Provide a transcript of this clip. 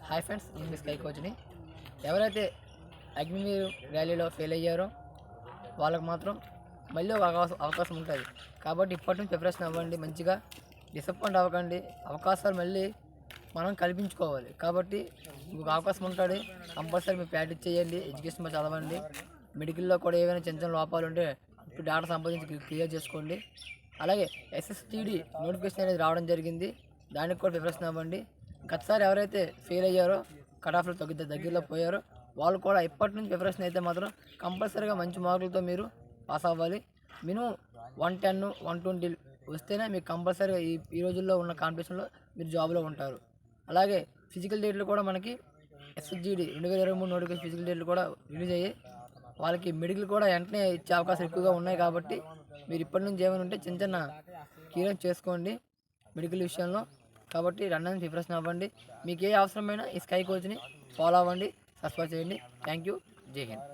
Hi friends, నేను మీ sky కోచ్ని. ఎవరైతే అగ్నివీర్ ర్యాలీలో ఫెయిల్ అయ్యారో వాళ్ళకి మాత్రం మళ్ళీ ఒక అవకాశం ఉంటుంది. కాబట్టి ఇప్పటి నుంచి ప్రిపరేషన్ అవ్వండి, మంచిగా డిసప్పాయింట్ అవ్వకండి. అవకాశాలు మళ్ళీ మనం కల్పించుకోవాలి. కాబట్టి ఇంకొక అవకాశం ఉంటుంది, కంపల్సరీ మీరు ప్రాక్టీస్ చేయండి, ఎడ్యుకేషన్ చదవండి. మెడికల్లో కూడా ఏవైనా చిన్న చిన్న లోపాలు ఉంటే ఇప్పుడు డేటా సంపాదించి క్లియర్ చేసుకోండి. అలాగే SSTD నోటిఫికేషన్ అనేది రావడం జరిగింది, దానికి కూడా ప్రిపరేషన్ అవ్వండి. గతసారి ఎవరైతే ఫెయిల్ అయ్యారో, కట్ ఆఫ్లో దగ్గరలో పోయారో వాళ్ళు కూడా ఇప్పటి నుంచి ప్రిపరేషన్ అయితే మాత్రం కంపల్సరీగా మంచి మార్కులతో మీరు పాస్ అవ్వాలి. మినిమం 110, 120 వస్తేనే మీకు కంపల్సరీగా ఈ రోజుల్లో ఉన్న కాంపిటీషన్లో మీరు జాబ్లో ఉంటారు. అలాగే ఫిజికల్ డేట్లు కూడా మనకి SSGD 2023 నోటిఫికేషన్ ఫిజికల్ డేట్లు కూడా రిలీజ్ అయ్యాయి. వాళ్ళకి మెడికల్ కూడా వెంటనే ఇచ్చే అవకాశాలు ఎక్కువగా ఉన్నాయి. కాబట్టి మీరు ఇప్పటి నుంచి ఏమైనా ఉంటే చిన్న చిన్న క్లియరెన్స్ చేసుకోండి మెడికల్ విషయంలో. కాబట్టి రన్ ప్రిపరేషన్ అవ్వండి. మీకు ఏ అవసరమైనా ఈ స్కై కోచ్ని ఫాలో అవ్వండి, సబ్స్క్రైబ్ చేయండి. Thank you. జై హింద్.